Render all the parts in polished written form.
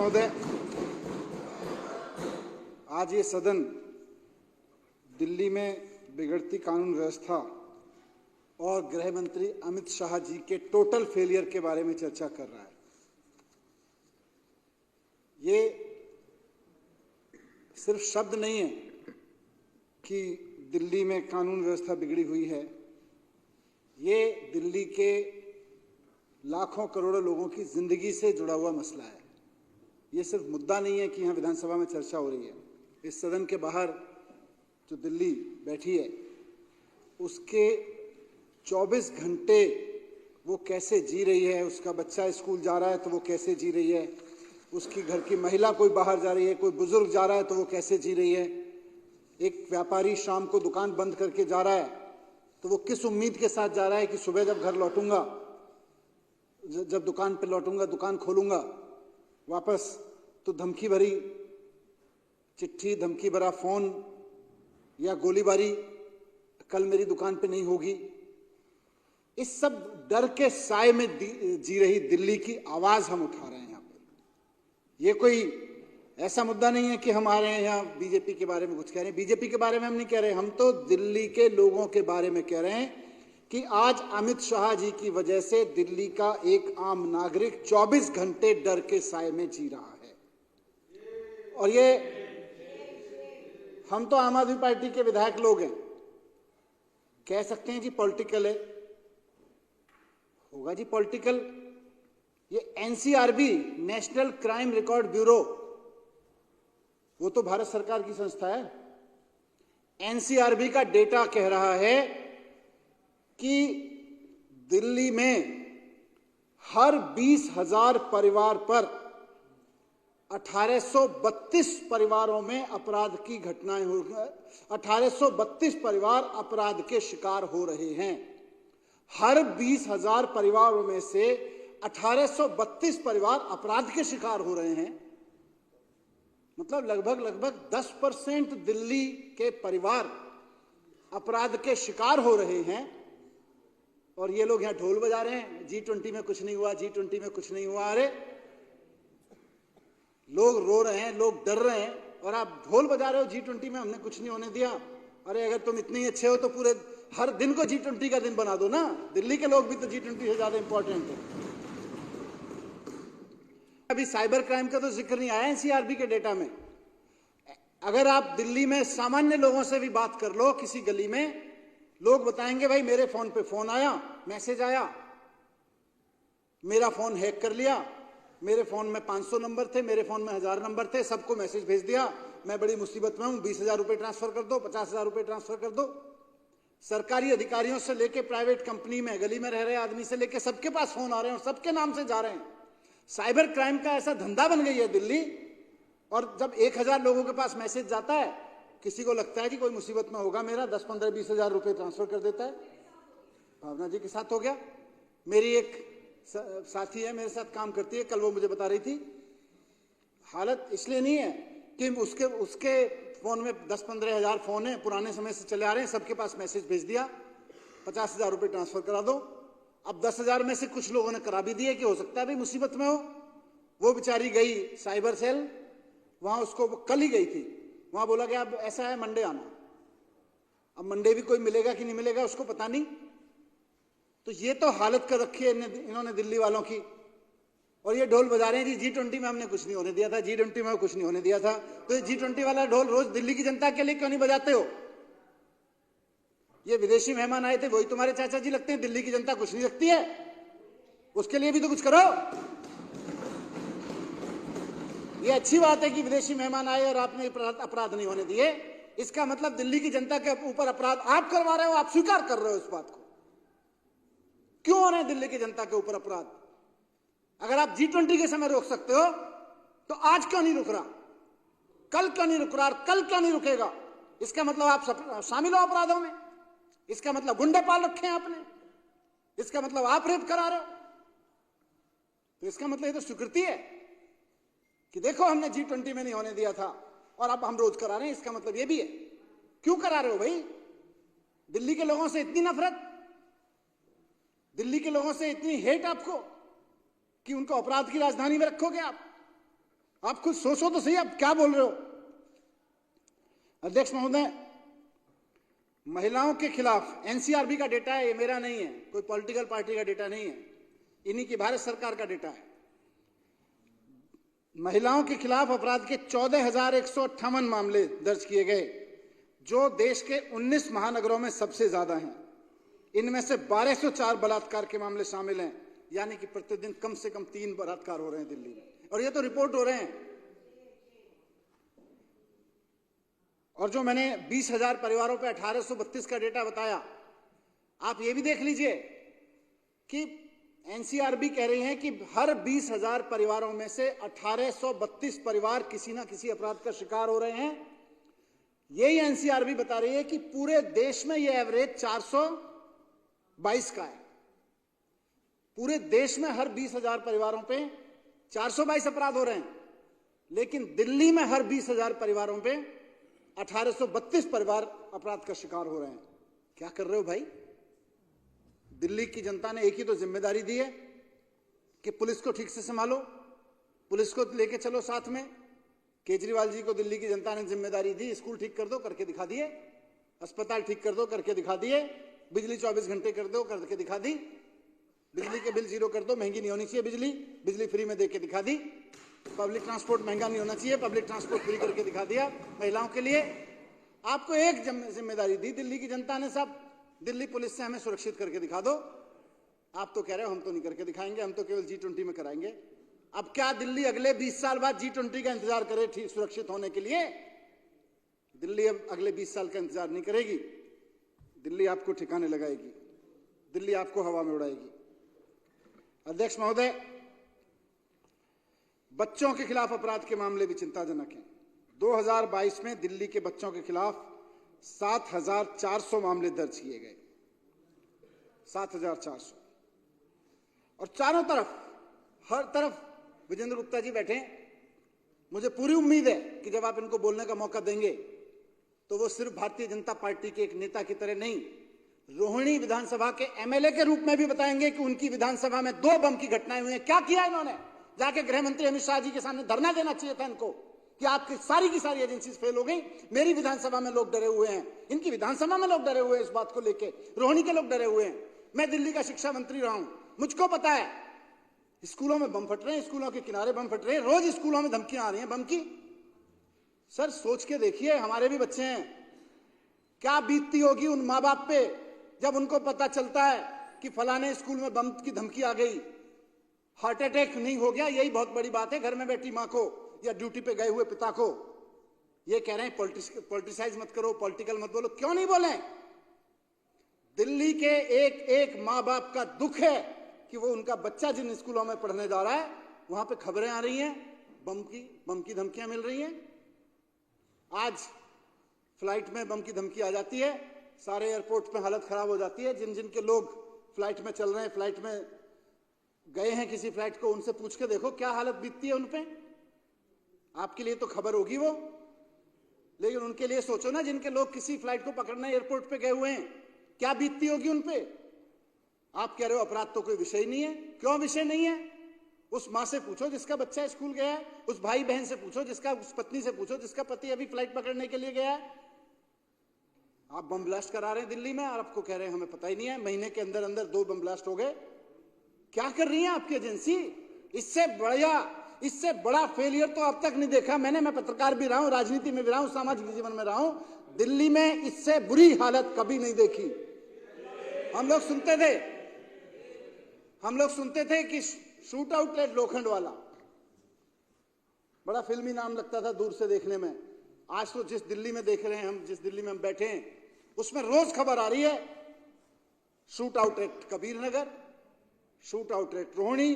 महोदय, आज ये सदन दिल्ली में बिगड़ती कानून व्यवस्था और गृह मंत्री अमित शाह जी के टोटल फेलियर के बारे में चर्चा कर रहा है। ये सिर्फ शब्द नहीं है कि दिल्ली में कानून व्यवस्था बिगड़ी हुई है, ये दिल्ली के लाखों करोड़ों लोगों की जिंदगी से जुड़ा हुआ मसला है। ये सिर्फ मुद्दा नहीं है कि यहाँ विधानसभा में चर्चा हो रही है। इस सदन के बाहर जो दिल्ली बैठी है उसके 24 घंटे वो कैसे जी रही है, उसका बच्चा स्कूल जा रहा है तो वो कैसे जी रही है, उसकी घर की महिला कोई बाहर जा रही है, कोई बुजुर्ग जा रहा है तो वो कैसे जी रही है, एक व्यापारी शाम को दुकान बंद करके जा रहा है तो वो किस उम्मीद के साथ जा रहा है कि सुबह जब घर लौटूंगा, जब दुकान पे लौटूंगा, दुकान खोलूंगा वापस तो धमकी भरी चिट्ठी, धमकी भरा फोन या गोलीबारी कल मेरी दुकान पे नहीं होगी। इस सब डर के साए में जी रही दिल्ली की आवाज हम उठा रहे हैं यहाँ पे। ये कोई ऐसा मुद्दा नहीं है कि हम आ रहे हैं यहाँ बीजेपी के बारे में कुछ कह रहे हैं। बीजेपी के बारे में हम नहीं कह रहे, हम तो दिल्ली के लोगों के बारे में कह रहे हैं कि आज अमित शाह जी की वजह से दिल्ली का एक आम नागरिक 24 घंटे डर के साए में जी रहा है। और ये हम तो आम आदमी पार्टी के विधायक लोग हैं, कह सकते हैं जी पॉलिटिकल है, होगा जी पॉलिटिकल। ये NCRB, national crime record bureau, वो तो भारत सरकार की संस्था है। एनसीआरबी का डेटा कह रहा है कि दिल्ली में हर 20,000 परिवार पर 1832 परिवारों में अपराध की घटनाएं हो गई। 1832 परिवार अपराध के शिकार हो रहे हैं। हर 20,000 परिवारों में से 1832 परिवार अपराध के शिकार हो रहे हैं। मतलब लगभग 10% दिल्ली के परिवार अपराध के शिकार हो रहे हैं। और ये लोग यहाँ ढोल बजा रहे हैं, G20 में कुछ नहीं हुआ, G20 में कुछ नहीं हुआ। अरे लोग रो रहे हैं, लोग डर रहे हैं और आप ढोल बजा रहे हो G20 में हमने कुछ नहीं होने दिया। अरे अगर तुम इतने ही अच्छे हो तो पूरे हर दिन को G20 का दिन बना दो ना। दिल्ली के लोग भी तो G20 से ज्यादा इंपॉर्टेंट है। अभी साइबर क्राइम का तो जिक्र नहीं आया एनसीआरबी के डेटा में। अगर आप दिल्ली में सामान्य लोगों से भी बात कर लो, किसी गली में, लोग बताएंगे भाई मेरे फोन पे फोन आया, मैसेज आया, मेरा फोन हैक कर लिया, मेरे फोन में 500 नंबर थे, मेरे फोन में 1000 नंबर थे, सबको मैसेज भेज दिया, मैं बड़ी मुसीबत में हूं, 20,000 रुपए ट्रांसफर कर दो, 50,000 रुपए ट्रांसफर कर दो। सरकारी अधिकारियों से लेके प्राइवेट कंपनी में गली में रह रहे आदमी से लेके सबके पास फोन आ रहे हैं और सबके नाम से जा रहे हैं। साइबर क्राइम का ऐसा धंधा बन गई है दिल्ली। और जब 1000 लोगों के पास मैसेज जाता है, किसी को लगता है कि कोई मुसीबत में होगा मेरा, 10, 15, 20,000 रुपए ट्रांसफर कर देता है। भावना जी के साथ हो गया। मेरी एक साथी है, मेरे साथ काम करती है, कल वो मुझे बता रही थी, हालत इसलिए नहीं है कि उसके फोन में 10-15 हजार फोन है, पुराने समय से चले आ रहे हैं, सबके पास मैसेज भेज दिया, 50,000 रुपए ट्रांसफर करा दो। अब 10,000 में से कुछ लोगों ने करा भी दिए कि हो सकता है भाई मुसीबत में हो। वो बेचारी गई साइबर सेल, वहां उसको कल ही गई थी, वहां बोला कि अब ऐसा है मंडे आना। अब मंडे भी कोई मिलेगा कि नहीं मिलेगा उसको पता नहीं। तो ये तो हालत कर रखी है इन्होंने दिल्ली वालों की। और ये ढोल बजा रहे हैं जी G20 में हमने कुछ नहीं होने दिया था, G20 में कुछ नहीं होने दिया था। तो ये G20 वाला ढोल रोज दिल्ली की जनता के लिए क्यों नहीं बजाते हो? ये विदेशी मेहमान आए थे, वही तुम्हारे चाचा जी लगते हैं। दिल्ली की जनता कुछ नहीं लगती है, उसके लिए भी तो कुछ करो। ये अच्छी बात है कि विदेशी मेहमान आए और आपने अपराध नहीं होने दिए। इसका मतलब दिल्ली की जनता के ऊपर अपराध आप करवा रहे हो, आप स्वीकार कर रहे हो इस बात को। क्यों हो रहे हैं दिल्ली की जनता के ऊपर अपराध? अगर आप G20 के समय रोक सकते हो तो आज क्यों नहीं रुक रहा? कल क्यों नहीं रुक रहा? कल क्यों नहीं रुकेगा? इसका मतलब आप शामिल हो अपराधों में। इसका मतलब गुंडे पाल रखे हैं आपने। इसका मतलब आप रेप करा रहे हो। तो इसका मतलब ये तो स्वीकृति है कि देखो हमने G20 में नहीं होने दिया था और अब हम रोज करा रहे हैं। इसका मतलब ये भी है। क्यों करा रहे हो भाई? दिल्ली के लोगों से इतनी नफरत, दिल्ली के लोगों से इतनी हेट आपको कि उनको अपराध की राजधानी में रखोगे आप? आप खुद सोचो तो सही, आप क्या बोल रहे हो। अध्यक्ष महोदय, महिलाओं के खिलाफ एनसीआरबी का डेटा है, ये मेरा नहीं है, कोई पॉलिटिकल पार्टी का डेटा नहीं है, इन्हीं की भारत सरकार का डेटा है। महिलाओं के खिलाफ अपराध के 14,158 मामले दर्ज किए गए, जो देश के 19 महानगरों में सबसे ज्यादा हैं। इनमें से 1204 बलात्कार के मामले शामिल हैं, यानी कि प्रतिदिन कम से कम 3 बलात्कार हो रहे हैं दिल्ली में, और ये तो रिपोर्ट हो रहे हैं। और जो मैंने 20,000 परिवारों पे 1832 का डेटा बताया, आप ये भी देख लीजिए कि एनसीआरबी कह रही है कि हर 20,000 परिवारों में से 1832 परिवार किसी ना किसी अपराध का शिकार हो रहे हैं। यही एनसीआरबी बता रही है कि पूरे देश में यह एवरेज 422 का है। पूरे देश में हर 20,000 परिवारों पे 422 अपराध हो रहे हैं, लेकिन दिल्ली में हर 20,000 परिवारों पे 1832 परिवार अपराध का शिकार हो रहे हैं। क्या कर रहे हो भाई? दिल्ली की जनता ने एक ही तो जिम्मेदारी दी है कि पुलिस को ठीक से संभालो, पुलिस को लेके चलो साथ में। केजरीवाल जी को दिल्ली की जनता ने जिम्मेदारी दी, स्कूल ठीक कर दो, करके दिखा दिए, अस्पताल ठीक कर दो, करके दिखा दिए, बिजली 24 घंटे कर दो, करके दिखा दी, बिजली के बिल 0 कर दो, महंगी नहीं होनी चाहिए बिजली फ्री में दे के दिखा दी, पब्लिक ट्रांसपोर्ट महंगा नहीं होना चाहिए, पब्लिक ट्रांसपोर्ट फ्री करके दिखा दिया महिलाओं के लिए। आपको एक जिम्मेदारी दी दिल्ली की जनता ने, साहब दिल्ली पुलिस से हमें सुरक्षित करके दिखा दो। आप तो कह रहे हो हम तो नहीं करके दिखाएंगे, हम तो केवल G20 में कराएंगे। अब क्या दिल्ली अगले 20 साल बाद G20 का इंतजार करे ठीक सुरक्षित होने के लिए? दिल्ली अब अगले 20 साल का इंतजार नहीं करेगी। दिल्ली आपको ठिकाने लगाएगी, दिल्ली आपको हवा में उड़ाएगी। अध्यक्ष महोदय, बच्चों के खिलाफ अपराध के मामले भी चिंताजनक हैं। 2022 में दिल्ली के बच्चों के खिलाफ 7,400 मामले दर्ज किए गए, 7,400। और चारों तरफ, हर तरफ विजेंद्र गुप्ता जी बैठे हैं। मुझे पूरी उम्मीद है कि जब आप इनको बोलने का मौका देंगे तो वो सिर्फ भारतीय जनता पार्टी के एक नेता की तरह नहीं, रोहिणी विधानसभा के एमएलए के रूप में भी बताएंगे कि उनकी विधानसभा में 2 बम की घटनाएं हुई हैं। क्या किया इन्होंने? जाके गृह मंत्री अमित शाह जी के सामने धरना देना चाहिए था इनको कि आपकी सारी की सारी एजेंसी फेल हो गई। मेरी विधानसभा में लोग डरे हुए हैं, इनकी विधानसभा में लोग डरे हुए हैं, इस बात को लेकर रोहिणी के लोग डरे हुए हैं। मैं दिल्ली का शिक्षा मंत्री रहा हूं, मुझको पता है स्कूलों में बम फट रहे हैं, स्कूलों के किनारे बम फट रहे हैं, रोज स्कूलों में धमकियां आ रही हैं बम की। सर सोच के देखिए, हमारे भी बच्चे हैं, क्या बीतती होगी उन माँ बाप पे जब उनको पता चलता है कि फलाने स्कूल में बम की धमकी आ गई, हार्ट अटैक नहीं हो गया, यही बहुत बड़ी बात है घर में बैठी माँ को या ड्यूटी पे गए हुए पिता को। ये कह रहे हैं पॉलिटिसाइज मत करो, पॉलिटिकल मत बोलो। क्यों नहीं बोले? दिल्ली के एक एक माँ बाप का दुख है कि वो उनका बच्चा जिन स्कूलों में पढ़ने जा रहा है वहां पे खबरें आ रही हैं, बम की धमकियां मिल रही हैं। आज फ्लाइट में बम की धमकी आ जाती है, सारे एयरपोर्ट पे हालत खराब हो जाती है। जिन जिन के लोग फ्लाइट में चल रहे हैं, फ्लाइट में गए हैं किसी फ्लाइट को, उनसे पूछ के देखो क्या हालत बीतती है उनपे। आपके लिए तो खबर होगी वो, लेकिन उनके लिए सोचो ना, जिनके लोग किसी फ्लाइट को पकड़ने एयरपोर्ट पे गए हुए हैं, क्या बीतती होगी उनपे। आप कह रहे हो अपराध तो कोई विषय नहीं है। क्यों विषय नहीं है? उस माँ से पूछो जिसका बच्चा स्कूल गया है, उस भाई बहन से पूछो, उस पत्नी से पूछो जिसका पति अभी फ्लाइट पकड़ने के लिए गया है। आप बम ब्लास्ट करा रहे हैं दिल्ली में और आपको कह रहे हैं हमें पता ही नहीं है। महीने के अंदर अंदर 2 बम ब्लास्ट हो गए। क्या कर रही है आपकी एजेंसी? इससे बड़ा फेलियर तो अब तक नहीं देखा मैंने। मैं पत्रकार भी रहा हूं, राजनीति में भी रहा हूं, सामाजिक जीवन में रहा हूं। दिल्ली में इससे बुरी हालत कभी नहीं देखी। हम लोग सुनते थे कि शूट आउटलेट लोखंड वाला, बड़ा फिल्मी नाम लगता था दूर से देखने में। आज तो जिस दिल्ली में देख रहे हैं हम, जिस दिल्ली में हम बैठे हैं, उसमें रोज खबर आ रही है shoot out at Kabir Nagar, shoot out at Rohini,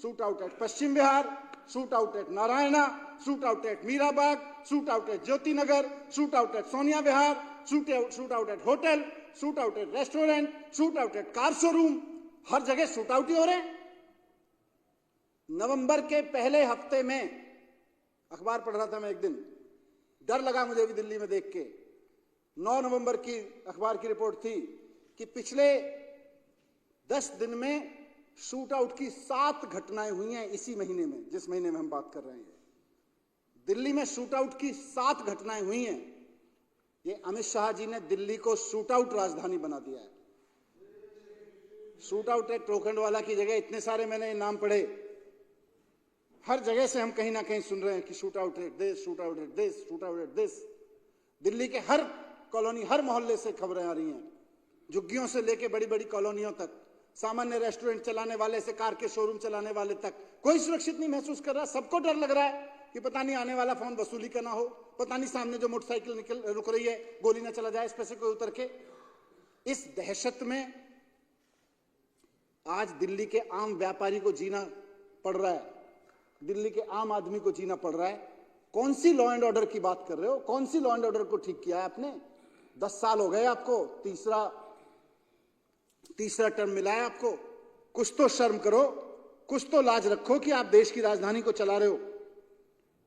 shoot out at Paschim Vihar, shoot out at Narayana, shoot out at Mirabagh, shoot out at Jyoti Nagar, shoot out at Sonia Vihar, shoot out at hotel, shoot out at restaurant, shoot out at car showroom. हर जगह shoot out ही हो रहे हैं। नवंबर के पहले हफ्ते में अखबार पढ़ रहा था मैं एक दिन, डर लगा मुझे भी दिल्ली में देख के। 9 नवंबर की अखबार की रिपोर्ट थी कि पिछले 10 दिन में शूट आउट की 7 घटनाएं हुई हैं इसी महीने में, जिस महीने में हम बात कर रहे हैं। दिल्ली में शूट आउट की 7 घटनाएं हुई हैं। ये अमित शाह जी ने दिल्ली को शूट आउट राजधानी बना दिया है। शूट आउट एक टोकंडवाला की जगह इतने सारे मैंने नाम पढ़े, हर जगह से हम कहीं ना कहीं सुन रहे हैं कि shoot out at this, shoot out at this, shoot out at this. Delhi के हर कॉलोनी, हर मोहल्ले से खबरें आ रही हैं, झुग्गियों से लेके बड़ी बड़ी कॉलोनियों तक, सामान्य रेस्टोरेंट चलाने वाले से कार के शोरूम चलाने वाले तक, कोई सुरक्षित नहीं महसूस कर रहा। सबको डर लग रहा है कि पता नहीं आने वाला फोन वसूली का ना हो, पता नहीं सामने जो मोटरसाइकिल रुक रही है गोली ना चला जाए इस पे से कोई उतर के। इस दहशत में आज दिल्ली के आम व्यापारी को जीना पड़ रहा है, दिल्ली के आम आदमी को जीना पड़ रहा है। कौन सी लॉ एंड ऑर्डर की बात कर रहे हो? कौन सी लॉ एंड ऑर्डर को ठीक किया है आपने? 10 साल हो गए आपको, तीसरा टर्म मिला है आपको। कुछ तो शर्म करो, कुछ तो लाज रखो कि आप देश की राजधानी को चला रहे हो।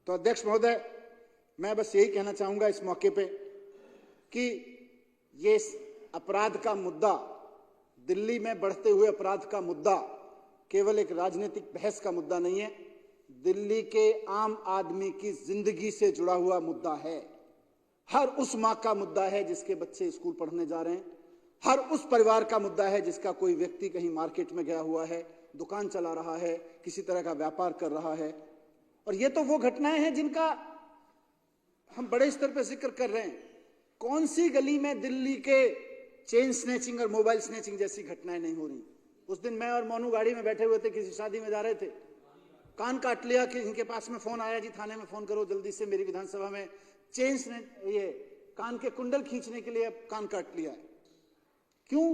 तो अध्यक्ष महोदय, मैं बस यही कहना चाहूंगा इस मौके पे कि ये अपराध का मुद्दा, दिल्ली में बढ़ते हुए अपराध का मुद्दा केवल एक राजनीतिक बहस का मुद्दा नहीं है, दिल्ली के आम आदमी की जिंदगी से जुड़ा हुआ मुद्दा है। हर उस मां का मुद्दा है जिसके बच्चे स्कूल पढ़ने जा रहे हैं, हर उस परिवार का मुद्दा है जिसका कोई व्यक्ति कहीं मार्केट में गया हुआ है, दुकान चला रहा है, किसी तरह का व्यापार कर रहा है। और ये तो वो घटनाएं हैं जिनका हम बड़े स्तर पर जिक्र कर रहे हैं। कौन सी गली में दिल्ली के चेन स्नैचिंग और मोबाइल स्नैचिंग जैसी घटनाएं नहीं हो रही? उस दिन मैं और मोनू गाड़ी में बैठे हुए थे, किसी शादी में जा रहे थे, कान काट लिया कि इनके पास में फोन आया, जी थाने में फोन करो जल्दी से, मेरी विधानसभा में ये कान के कुंडल खींचने के लिए कान काट लिया है। क्यों?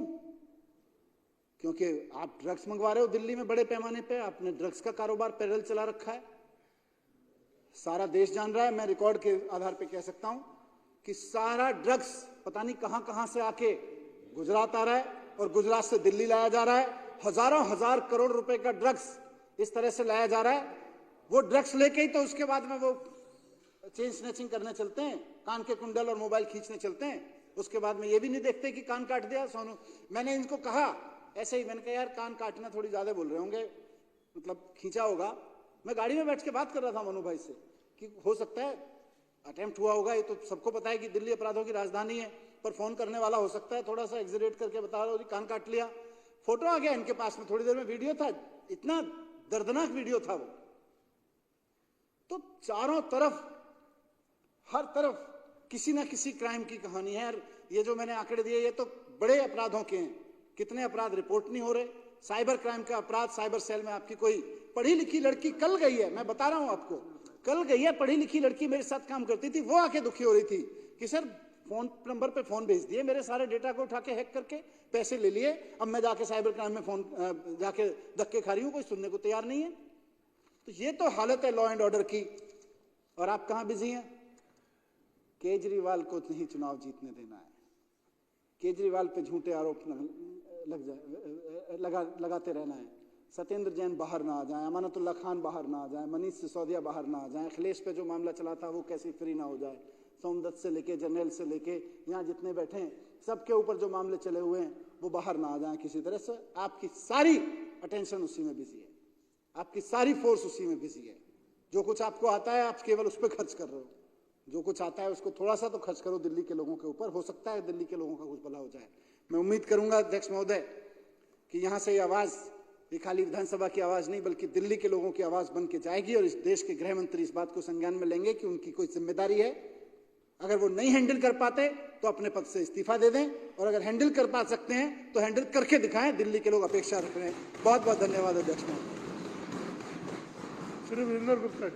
क्योंकि आप ड्रग्स मंगवा रहे हो दिल्ली में बड़े पैमाने पे, आपने ड्रग्स का कारोबार पैरेलल चला रखा है, सारा देश जान रहा है। मैं रिकॉर्ड के आधार पे कह सकता हूं कि सारा ड्रग्स पता नहीं कहां कहां से आके गुजरात आ रहा है और गुजरात से दिल्ली लाया जा रहा है। हजारों हजार करोड़ रुपए का ड्रग्स इस तरह से लाया जा रहा है। वो ड्रग्स लेके ही तो उसके बाद में वो चेन स्नैचिंग करने चलते हैं, कान के कुंडल और मोबाइल खींचने चलते हैं। उसके बाद में ये भी नहीं देखते कि कान काट दिया सोनू। मैंने इनको कहा ऐसे ही, मैंने कहा यार कान काटना थोड़ी ज्यादा बोल रहे होंगे, मतलब खींचा होगा। मैं गाड़ी में बैठ के बात कर रहा था मनु भाई से कि हो सकता है अटेम्प्ट हुआ होगा, ये तो सबको पता है कि दिल्ली अपराधों की राजधानी है, पर फोन करने वाला हो सकता है थोड़ा सा एग्जरेट करके बता रहा हो, कान काट लिया। फोटो आ गया इनके पास में, थोड़ी देर में वीडियो था, इतना दर्दनाक वीडियो था वो। तो चारों तरफ, हर तरफ किसी ना किसी क्राइम की कहानी है। ये जो मैंने आंकड़े दिए ये तो बड़े अपराधों के हैं, कितने अपराध रिपोर्ट नहीं हो रहे। साइबर क्राइम का अपराध, साइबर सेल में आपकी कोई पढ़ी लिखी लड़की कल गई है, मैं बता रहा हूं आपको, कल गई है पढ़ी लिखी लड़की, मेरे साथ काम करती थी, वो आके दुखी हो रही थी कि सर फोन नंबर पे फोन भेज दिए, मेरे सारे डेटा को उठा के हैक करके पैसे ले लिए, अब मैं जाके साइबर क्राइम में फोन जाके धक्के खा रही हूं, कोई सुनने को तैयार नहीं है। तो ये तो हालत है लॉ एंड ऑर्डर की। और आप कहां बिजी हैं? केजरीवाल को नहीं चुनाव जीतने देना है। केजरीवाल पे झूठे आरोप लगाते रहना है। सत्येंद्र जैन बाहर ना आ जाए, अमानतुल्लाह खान बाहर ना आ जाए, मनीष सिसोदिया बाहर ना आ जाए, अखिलेश पे जो मामला चला था वो कैसे फ्री ना हो जाए, सोमदत्त से लेके जनरल से लेके यहाँ जितने बैठे हैं सबके ऊपर जो मामले चले हुए हैं वो बाहर ना आ जाए किसी तरह से। आपकी सारी अटेंशन उसी में बिजी है, आपकी सारी फोर्स उसी में बिजी है। जो कुछ आपको आता है आप केवल उस पर खर्च कर रहे हो, जो कुछ आता है उसको थोड़ा सा तो खर्च करो दिल्ली के लोगों के ऊपर, हो सकता है दिल्ली के लोगों का कुछ भला हो जाए। मैं उम्मीद करूंगा अध्यक्ष महोदय कि यहाँ से ये आवाज, ये खाली विधानसभा की आवाज नहीं बल्कि दिल्ली के लोगों की आवाज बन के जाएगी। और इस देश के गृह मंत्री इस बात को संज्ञान में लेंगे कि उनकी कोई जिम्मेदारी है, अगर वो नहीं हैंडल कर पाते तो अपने पद से इस्तीफा दे दें, और अगर हैंडल कर पा सकते हैं तो हैंडल करके दिखाएं। दिल्ली के लोग अपेक्षा रख रहे हैं। बहुत बहुत धन्यवाद अध्यक्ष महोदय। श्री वीरेंद्र गुप्ता।